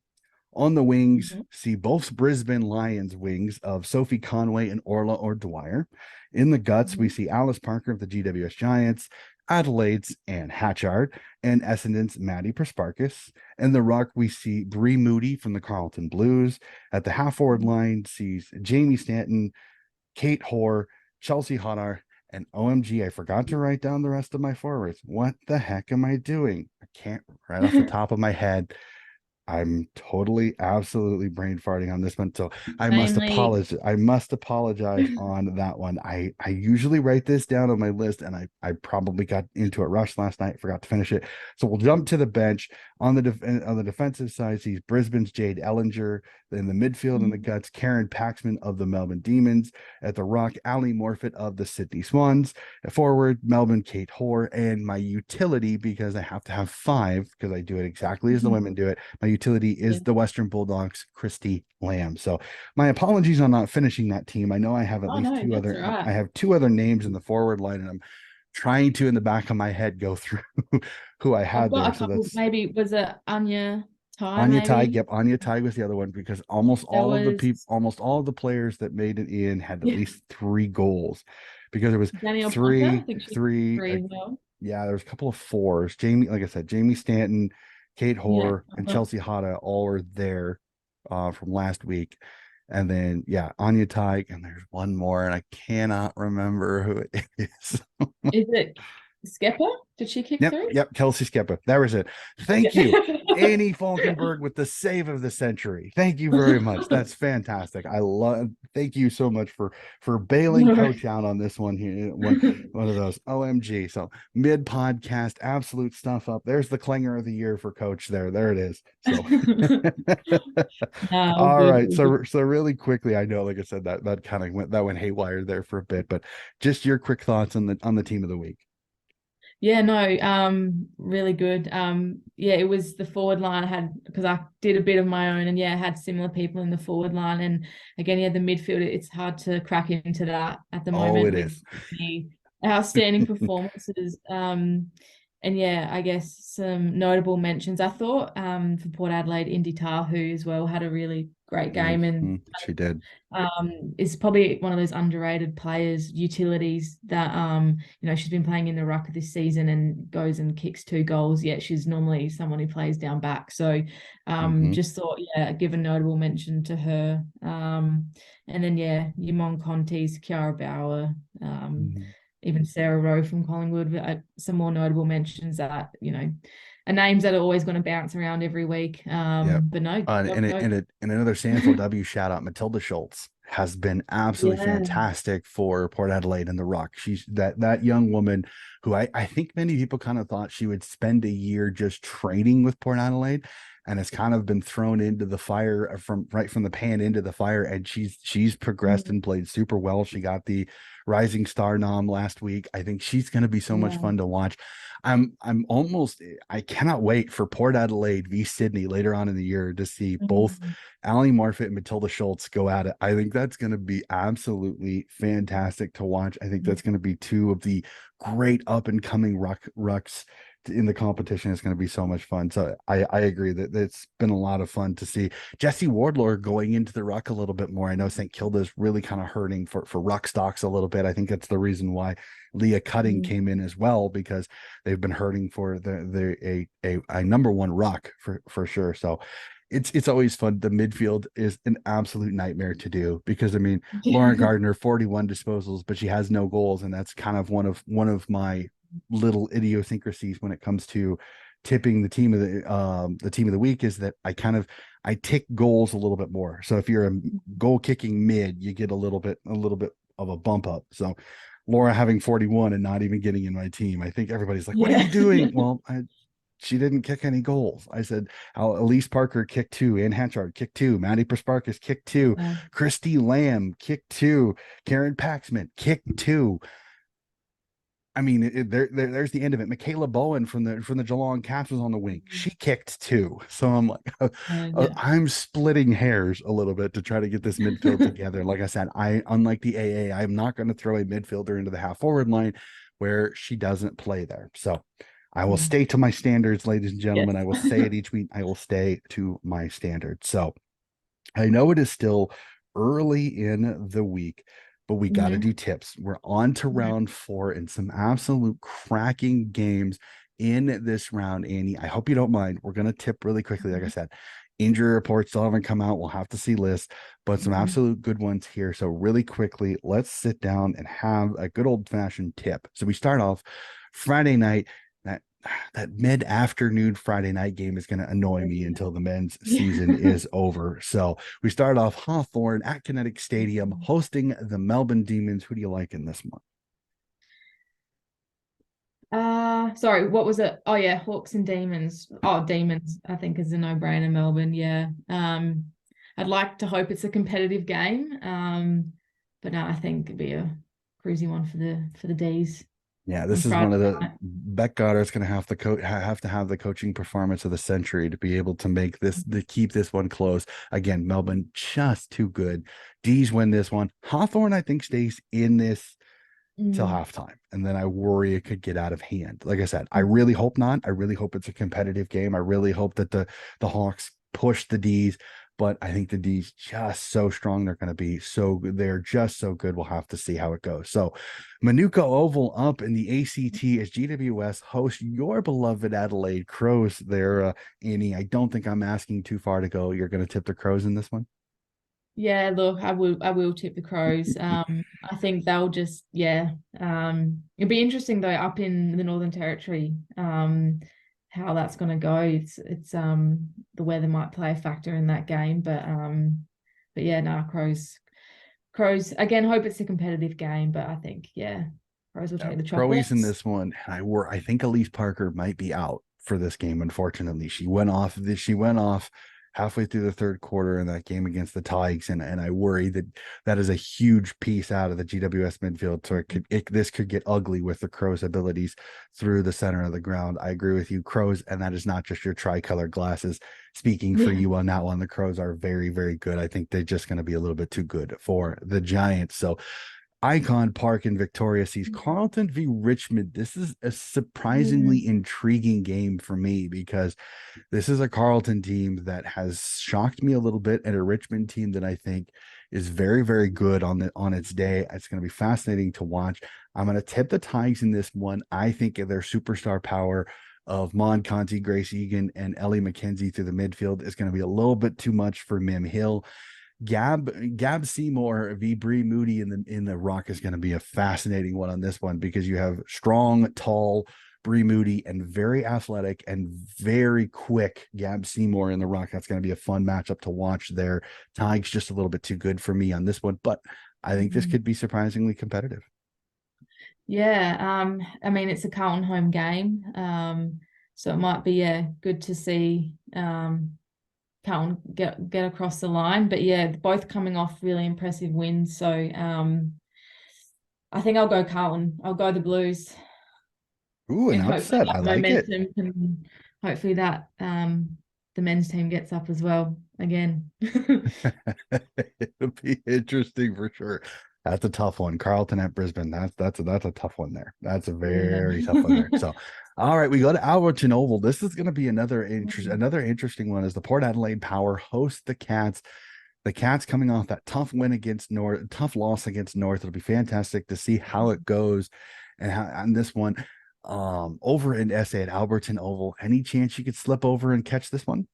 On the wings, see both Brisbane Lions wings of Sophie Conway and Orla O'Dwyer. In the guts, we see Alice Parker of the GWS Giants, Adelaide's Anne Hatchard, and Essendon's Maddie Prasparkas. In the ruck, we see Bree Moody from the Carlton Blues. At the half-forward line, sees Jamie Stanton, Kate Hoare, Chelsea Hodar, and OMG, I forgot to write down the rest of my forwards. What the heck am I doing? I can't right off the top of my head. I'm totally, absolutely brain farting on this one. So I must apologize. I must apologize on that one. I usually write this down on my list, and I probably got into a rush last night, forgot to finish it. So we'll jump to the bench. On the defensive side, sees Brisbane's Jade Ellinger. In the midfield and the guts, Karen Paxman of the Melbourne Demons. At the ruck, Ali Morfitt of the Sydney Swans. At forward, Melbourne Kate Hoare. And my utility, because I have to have 5, because I do it exactly as the women do it, my utility is the Western Bulldogs, Christy Lamb. So my apologies on not finishing that team. I know I have at least 2 other I have 2 other names in the forward line, and I'm trying to in the back of my head go through who I had there. So that's maybe was it Anya Anya Tig, yep. Anya Tig was the other one because almost all of the players that made it in had at least 3 goals because there was Danielle three, well. yeah, there was a couple of 4s. Jamie, like I said, Jamie Stanton, Kate Hoare, and Chelsea Hada all were there from last week. And then, Anya Tig, and there's one more, and I cannot remember who it is. Is it Skepper? Did she kick through? Yep, Kelsey Skepper. That was it. Thank you, Annie Falkenberg, with the save of the century. Thank you very much. That's fantastic. Thank you so much for bailing Coach out on this one here. One of those. OMG. So mid podcast, absolute stuff up. There's the clanger of the year for Coach there. There it is. So all right. So really quickly, I know, like I said, that kind of went haywire there for a bit, but just your quick thoughts on the team of the week. Yeah, no, really good. It was the forward line because I did a bit of my own, and I had similar people in the forward line. And again, the midfield, it's hard to crack into that at the moment. It is. The outstanding performances. I guess some notable mentions. I thought for Port Adelaide, Indy Tahu as well had a really great game, and she did. Is probably one of those underrated players, utilities that she's been playing in the ruck this season and goes and kicks 2 goals. Yet she's normally someone who plays down back. So just thought give a notable mention to her. And then Yimon Conti's, Kiara Bauer, even Sarah Rowe from Collingwood. Some more notable mentions that are names that are always going to bounce around every week. But no, and another SANFLW shout out, Matilda Schultz has been absolutely Yeah. fantastic for Port Adelaide and the Ruck. She's that young woman who I think many people kind of thought she would spend a year just training with Port Adelaide, and has kind of been thrown into the fire from the pan into the fire, and she's progressed Mm. and played super well. She got the Rising Star nom last week. I think she's going to be so much Yeah. fun to watch. I cannot wait for Port Adelaide v Sydney later on in the year to see both Mm. Ali Marfit and Matilda Schultz go at it. I think that's going to be absolutely fantastic to watch. I think that's going to be two of the great up and coming rucks in the competition. Is going to be so much fun. So I agree that it's been a lot of fun to see Jessie Wardlaw going into the ruck a little bit more. I know St. Kilda's really kind of hurting for ruck stocks a little bit. I think that's the reason why Leah Cutting came in as well, because they've been hurting for a number one ruck for sure. So it's always fun. The midfield is an absolute nightmare to do, because I mean, Lauren Gardner, 41 disposals, but she has no goals, and that's kind of one of my little idiosyncrasies when it comes to tipping the team of the week, is that I tick goals a little bit more. So if you're a goal kicking mid, you get a little bit of a bump up. So Laura having 41 and not even getting in my team, I think everybody's like, what are you doing? Well, she didn't kick any goals. I said, Elise Parker kicked 2, Ann Hatchard kicked 2, Maddie Prasparkas kicked 2, Christy Lamb kicked 2, Karen Paxman kicked 2. I mean, there's the end of it. Michaela Bowen from the Geelong Caps was on the wing. She kicked 2. So I'm like, I'm splitting hairs a little bit to try to get this midfield together. Like I said, unlike the AA, I'm not going to throw a midfielder into the half forward line where she doesn't play there. So I will stay to my standards, ladies and gentlemen. Yes. I will say it each week. I will stay to my standards. So I know it is still early in the week, but we got to do tips. We're on to round 4 and some absolute cracking games in this round, Annie. I hope you don't mind. We're going to tip really quickly. Like I said, injury reports still haven't come out. We'll have to see lists, but some absolute good ones here. So really quickly, let's sit down and have a good old fashioned tip. So we start off Friday night. That mid-afternoon Friday night game is going to annoy me until the men's season is over. So we start off Hawthorn at Kinetic Stadium hosting the Melbourne Demons. Who do you like in this one? Sorry, what was it? Oh yeah, Hawks and Demons. Oh, Demons, I think is a no-brainer. Melbourne, yeah. I'd like to hope it's a competitive game. But no, I think it'd be a cruisy one for the D's. Yeah, this is one of the Beck Goddard's going to have to have the coaching performance of the century to be able to make this, to keep this one close. Again, Melbourne just too good. D's win this one. Hawthorn, I think, stays in this till halftime, and then I worry it could get out of hand. Like I said, I really hope not. I really hope it's a competitive game. I really hope that the Hawks push the D's. But I think the D's just so strong. They're just so good. We'll have to see how it goes. So Manuka Oval up in the ACT as GWS hosts your beloved Adelaide Crows there. Annie, I don't think I'm asking too far to go. You're going to tip the Crows in this one? Yeah, look, I will tip the Crows. I think they'll just, it'll be interesting though up in the Northern Territory. How that's going to go. It's the weather might play a factor in that game, but yeah, no, Crows again. Hope it's a competitive game, but I think Crows will take the chocolates. Crows in this one. I think Elise Parker might be out for this game. Unfortunately, she went off halfway through the third quarter in that game against the Tigers, and I worry that is a huge piece out of the GWS midfield. So this could get ugly with the Crows' abilities through the center of the ground. I agree with you, Crows, and that is not just your tricolor glasses speaking for you on that one. The Crows are very, very good. I think they're just going to be a little bit too good for the Giants. So Icon Park in Victoria sees Carlton v Richmond. This is a surprisingly intriguing game for me, because this is a Carlton team that has shocked me a little bit, and a Richmond team that I think is very, very good on its day. It's going to be fascinating to watch. I'm going to tip the Tigers in this one. I think their superstar power of Mon Conti, Grace Egan, and Ellie McKenzie through the midfield is going to be a little bit too much for Mim Hill. Gab Seymour v Bree Moody in the Rock is going to be a fascinating one on this one, because you have strong, tall Bree Moody, and very athletic and very quick Gab Seymour in the ruck. That's going to be a fun matchup to watch there. Tigers just a little bit too good for me on this one, but I think this could be surprisingly competitive. Yeah, I mean it's a Carlton home game, so it might be good to see Carlton get across the line. But yeah, both coming off really impressive wins, so I think I'll go Carlton. I'll go the Blues, Ooh, an and hopefully upset. I that like it. momentum can, hopefully that the men's team gets up as well again. It'll be interesting for sure. That's a tough one. Carlton at Brisbane. That's a tough one there. That's a Yeah. very tough one there. So, all right, we go to Alberton Oval. This is going to be another interesting one as the Port Adelaide Power host the Cats. The Cats coming off that tough win against North, tough loss against North. It'll be fantastic to see how it goes, and how on this one, over in SA at Alberton Oval. Any chance you could slip over and catch this one?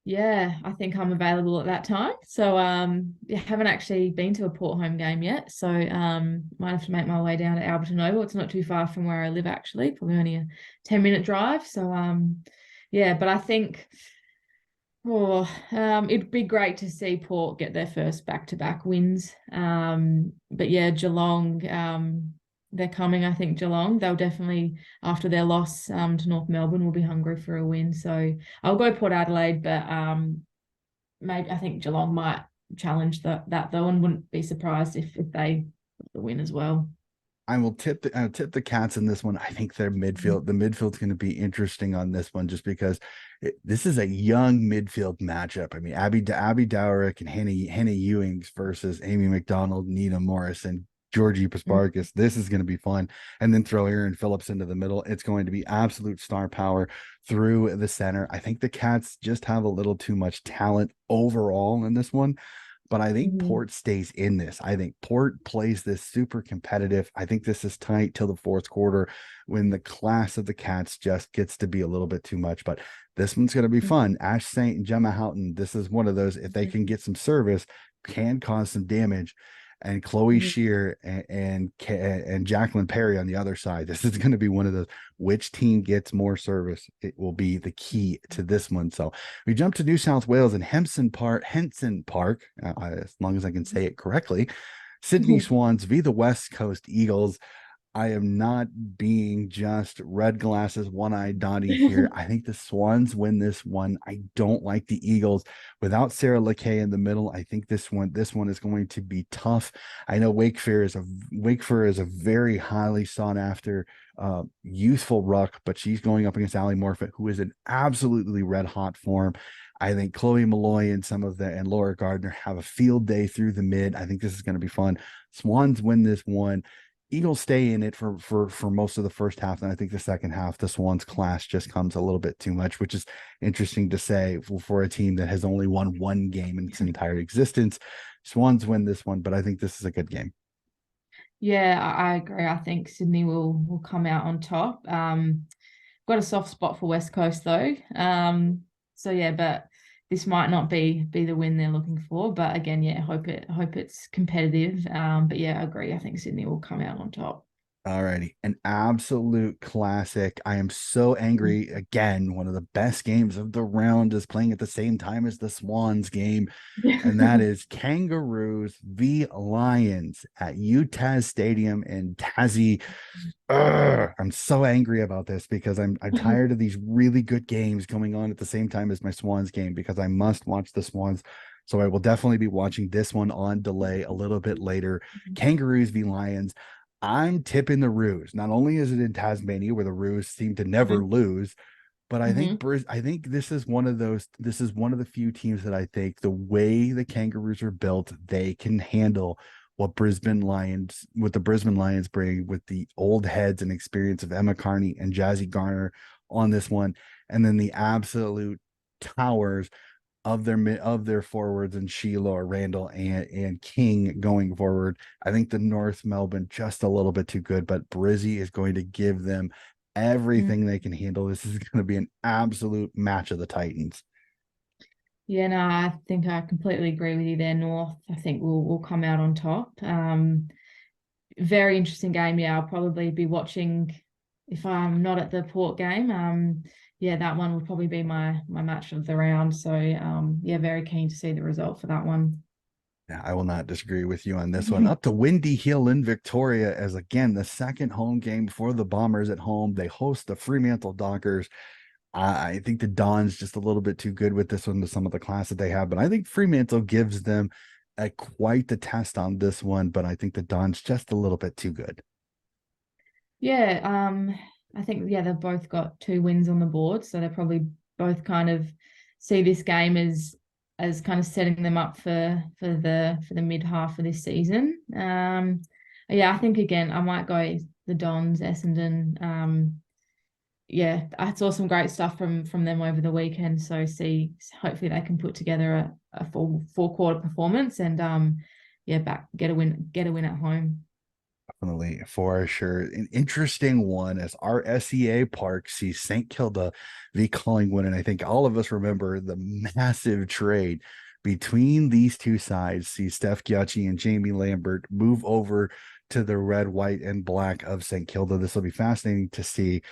Yeah, I think I'm available at that time. So yeah, haven't actually been to a Port home game yet. So might have to make my way down to Alberton Oval. It's not too far from where I live actually, probably only a 10-minute drive. So yeah, but I think it'd be great to see Port get their first back-to-back wins. But yeah, Geelong, they're coming. I think Geelong, they'll definitely, after their loss to North Melbourne, will be hungry for a win. So I'll go Port Adelaide, but maybe I think Geelong might challenge that though, and wouldn't be surprised if they win as well. I'll tip the Cats in this one. I think their midfield, the midfield's going to be interesting on this one, just because this is a young midfield matchup. I mean, Abby Dowrick and Hannah Ewings versus Amy McDonald, Nina Morris, and Georgie Pasparkis. This is going to be fun. And then throw Aaron Phillips into the middle. It's going to be absolute star power through the center. I think the Cats just have a little too much talent overall in this one. But I think Port stays in this. I think Port plays this super competitive. I think this is tight till the fourth quarter when the class of the Cats just gets to be a little bit too much. But this one's going to be fun. Ash Saint and Gemma Houghton, this is one of those, if they can get some service, can cause some damage. And Chloe Shear and Jacqueline Perry on the other side. This is going to be one of those, which team gets more service. It will be the key to this one. So we jump to New South Wales and Henson Park, as long as I can say it correctly. Sydney Swans v the West Coast Eagles. I am not being just red glasses, one-eyed Dottie here. I think the Swans win this one. I don't like the Eagles without Sarah Lakay in the middle. I think this one is going to be tough. I know Wake Fair is a very highly sought after youthful ruck, but she's going up against Allie Morfitt, who is in absolutely red hot form. I think Chloe Malloy and Laura Gardner have a field day through the mid. I think this is going to be fun. Swans win this one. Eagles stay in it for most of the first half, and I think the second half, the Swans class just comes a little bit too much, which is interesting to say for a team that has only won one game in its entire existence. Swans win this one, but I think this is a good game. Yeah, I agree. I think Sydney will come out on top. Got a soft spot for West Coast though. So yeah, but this might not be the win they're looking for. But again, yeah, hope it's competitive. But yeah, I agree. I think Sydney will come out on top. All righty. An absolute classic. I am so angry. Again, one of the best games of the round is playing at the same time as the Swans game. And that is Kangaroos v Lions at UTAS Stadium in Tassie. I'm so angry about this because I'm tired of these really good games going on at the same time as my Swans game, because I must watch the Swans. So I will definitely be watching this one on delay a little bit later. Kangaroos v Lions. I'm tipping the Roos. Not only is it in Tasmania where the Roos seem to never lose, but I think this is one of the few teams that I think the way the Kangaroos are built, they can handle what the Brisbane Lions bring with the old heads and experience of Emma Carney and Jazzy Garner on this one, and then the absolute towers of their forwards and Sheila or Randall and King going forward. I think the North Melbourne just a little bit too good, but Brizzy is going to give them everything they can handle. This is going to be an absolute match of the Titans. Yeah, no, I think I completely agree with you there, North. I think we'll come out on top. Very interesting game. Yeah, I'll probably be watching if I'm not at the Port game, yeah, that one would probably be my match of the round. So yeah, very keen to see the result for that one. Yeah, I will not disagree with you on this one. Up to Windy Hill in Victoria, as again the second home game for the Bombers at home. They host the Fremantle Dockers. I think the Don's just a little bit too good with this one to some of the class that they have, but I think Fremantle gives them a quite the test on this one. But I think the Don's just a little bit too good. Yeah, I think yeah, they've both got 2 wins on the board, so they probably both kind of see this game as kind of setting them up for the mid half of this season. Yeah, I think again I might go the Dons, Essendon. Yeah, I saw some great stuff from them over the weekend, so see hopefully they can put together a full 4-quarter performance and yeah, get a win at home. Definitely, for sure. An interesting one as our SEA Park sees St. Kilda v Collingwood. And I think all of us remember the massive trade between these two sides. See Steph Giacchi and Jamie Lambert move over to the red, white, and black of St. Kilda. This will be fascinating to see.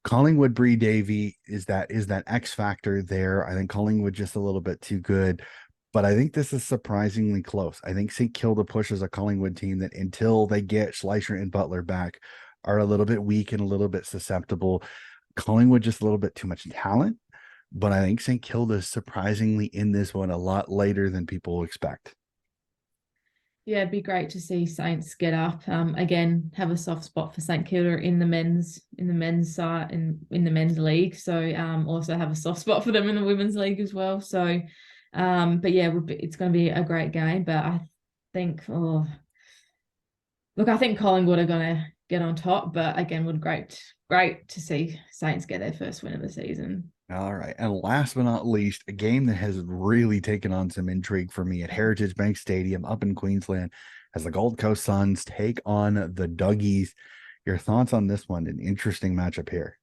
Collingwood Bree Davy is that X factor there. I think Collingwood just a little bit too good, but I think this is surprisingly close. I think St. Kilda pushes a Collingwood team that until they get Schleicher and Butler back are a little bit weak and a little bit susceptible. Collingwood just a little bit too much talent, but I think St. Kilda is surprisingly in this one a lot later than people expect. Yeah, it'd be great to see Saints get up. Again, have a soft spot for St Kilda in the men's side in the men's league. So also have a soft spot for them in the women's league as well. So but yeah, it's going to be a great game. But I think I think Collingwood are going to get on top. But again, great to see Saints get their first win of the season. All right. And last but not least, a game that has really taken on some intrigue for me at Heritage Bank Stadium up in Queensland as the Gold Coast Suns take on the Duggies. Your thoughts on this one? An interesting matchup here.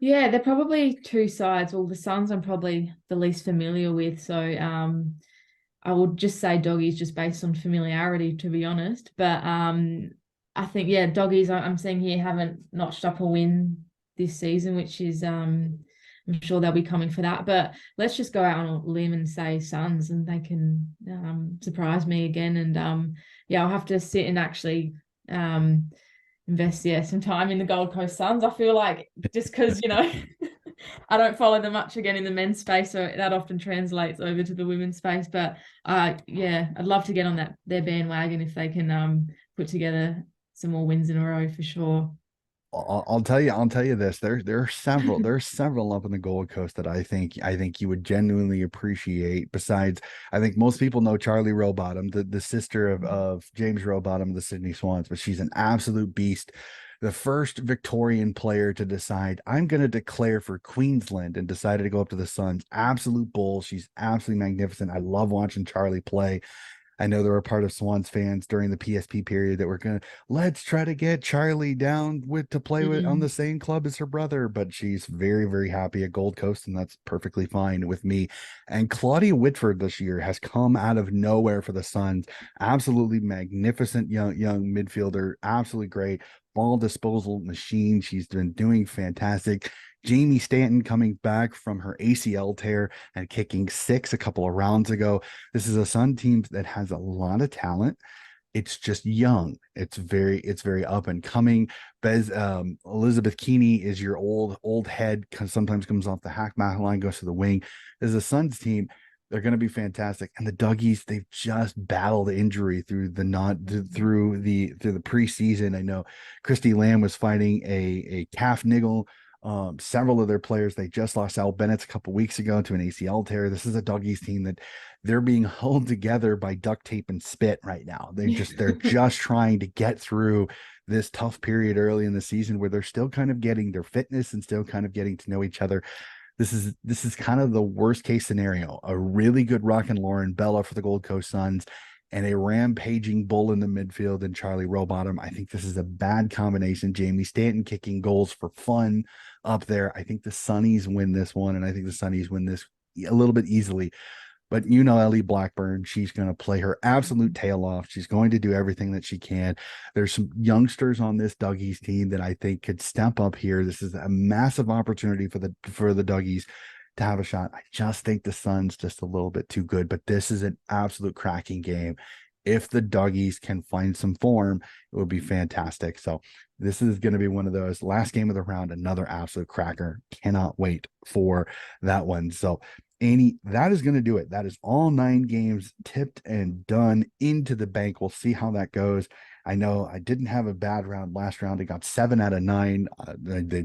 Yeah, they're probably two sides. Well, the Suns I'm probably the least familiar with. So I would just say Doggies just based on familiarity, to be honest. But I think, yeah, Doggies I'm seeing here haven't notched up a win this season, which is I'm sure they'll be coming for that. But let's just go out on a limb and say Suns, and they can surprise me again. And yeah, I'll have to sit and actually invest some time in the Gold Coast Suns. I feel like just because I don't follow them much again in the men's space, so that often translates over to the women's space. But yeah, I'd love to get on their bandwagon if they can put together some more wins in a row for sure. I'll tell you this. There are several up in the Gold Coast that I think you would genuinely appreciate. Besides, I think most people know Charlie Rowbottom, the sister of James Rowbottom of the Sydney Swans, but she's an absolute beast. The first Victorian player to decide I'm going to declare for Queensland and decided to go up to the Suns. Absolute bull. She's absolutely magnificent. I love watching Charlie play. I know there were part of Swans fans during the PSP period that were going to let's try to get Charlie down to play with on the same club as her brother, but she's very, very happy at Gold Coast, and that's perfectly fine with me. And Claudia Whitford this year has come out of nowhere for the Suns. Absolutely magnificent young midfielder, absolutely great ball disposal machine. She's been doing fantastic. Jamie Stanton coming back from her ACL tear and kicking 6 a couple of rounds ago. This is a Sun team that has a lot of talent. It's just young. It's very up and coming. Elizabeth Keeney is your old head, sometimes comes off the hack line, goes to the wing. This is a Suns team. They're going to be fantastic. And the Duggies, they've just battled injury through the preseason. I know Christy Lamb was fighting a calf niggle. Several of their players, they just lost Al Bennett a couple weeks ago to an ACL tear. This is a Duggies team that they're being held together by duct tape and spit right now. They're just trying to get through this tough period early in the season where they're still kind of getting their fitness and still kind of getting to know each other. This is kind of the worst case scenario. A really good Rock and Lauren Bella for the Gold Coast Suns and a rampaging bull in the midfield and Charlie Rowbottom. I think this is a bad combination. Jamie Stanton kicking goals for fun up there. I think the Sunnies win this one, and I think the Sunnies win this a little bit easily. But you know, Ellie Blackburn, she's going to play her absolute tail off. She's going to do everything that she can. There's some youngsters on this Dougie's team that I think could step up here. This is a massive opportunity for the Douggies to have a shot. I just think the Suns just a little bit too good, but this is an absolute cracking game. If the Douggies can find some form, it would be fantastic. So this is going to be one of those last game of the round, another absolute cracker. Cannot wait for that one. So Annie, that is going to do it. That is all 9 games tipped and done into the bank. We'll see how that goes. I know I didn't have a bad round last round. I got 7 out of 9. They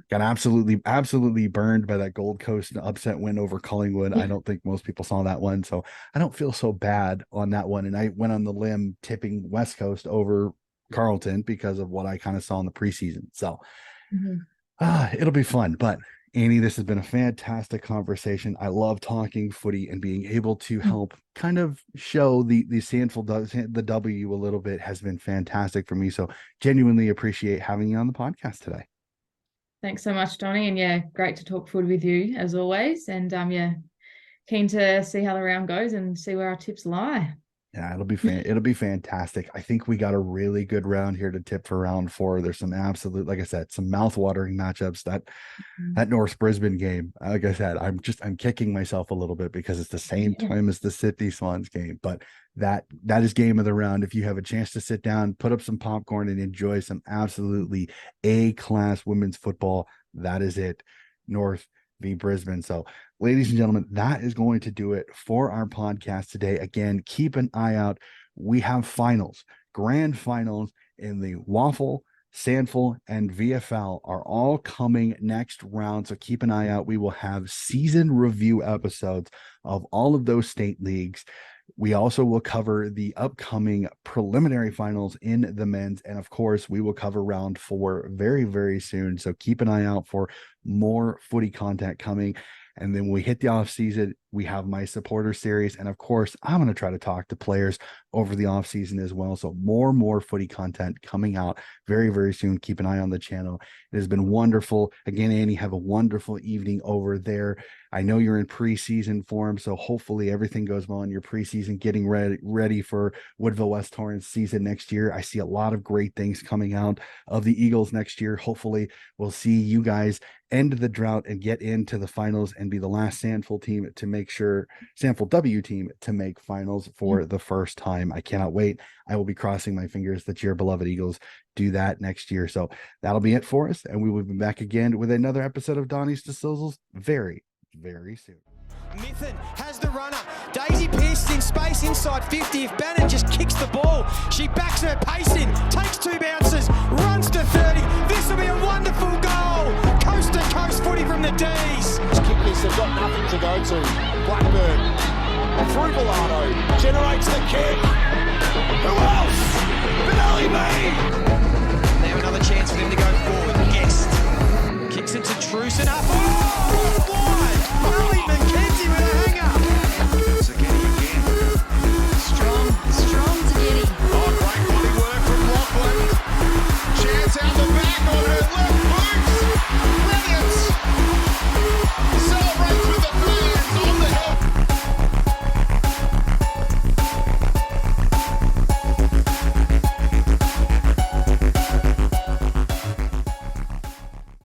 got absolutely burned by that Gold Coast upset win over Collingwood. I don't think most people saw that one, so I don't feel so bad on that one. And I went on the limb tipping West Coast over Carleton because of what I kind of saw in the preseason. So it'll be fun. But Annie, this has been a fantastic conversation. I love talking footy and being able to help kind of show the W a little bit has been fantastic for me. So genuinely appreciate having you on the podcast today. Thanks so much, Donnie. And yeah, great to talk footy with you as always. And keen to see how the round goes and see where our tips lie. Yeah, it'll be fantastic. I think we got a really good round here to tip for round 4. There's some absolute, like I said, some mouth-watering matchups. That North Brisbane game, like I said, I'm kicking myself a little bit because it's the same time as the Sydney Swans game. But that is game of the round. If you have a chance to sit down, put up some popcorn and enjoy some absolutely A-class women's football, that is it. North v Brisbane. So ladies and gentlemen, that is going to do it for our podcast today. Again, keep an eye out. We have finals, grand finals in the Waffle, Sandful, and VFL are all coming next round. So keep an eye out. We will have season review episodes of all of those state leagues. We also will cover the upcoming preliminary finals in the men's. And of course, we will cover round 4 very, very soon. So keep an eye out for more footy content coming. And then when we hit the off season, we have my supporter series. And of course, I'm going to try to talk to players over the off season as well. So more footy content coming out very, very soon. Keep an eye on the channel. It has been wonderful. Again, Annie, have a wonderful evening over there. I know you're in preseason form, so hopefully everything goes well in your preseason, getting ready for Woodville West Torrens season next year. I see a lot of great things coming out of the Eagles next year. Hopefully we'll see you guys end the drought and get into the finals and be the last Sandful team to make sure, Sandful W team to make finals for the first time. I cannot wait. I will be crossing my fingers that your beloved Eagles do that next year. So that'll be it for us. And we will be back again with another episode of Donnie's Disposals very, very soon. Mithen has the runner. Daisy Pearce in space inside 50. If Bannon just kicks the ball, she backs her pace in, takes 2 bounces, runs to 30. This will be a wonderful goal. Coast to coast footy from the D's. Kickers have got nothing to go to. Blackburn through Bilardo generates the kick. Who else? Finale May.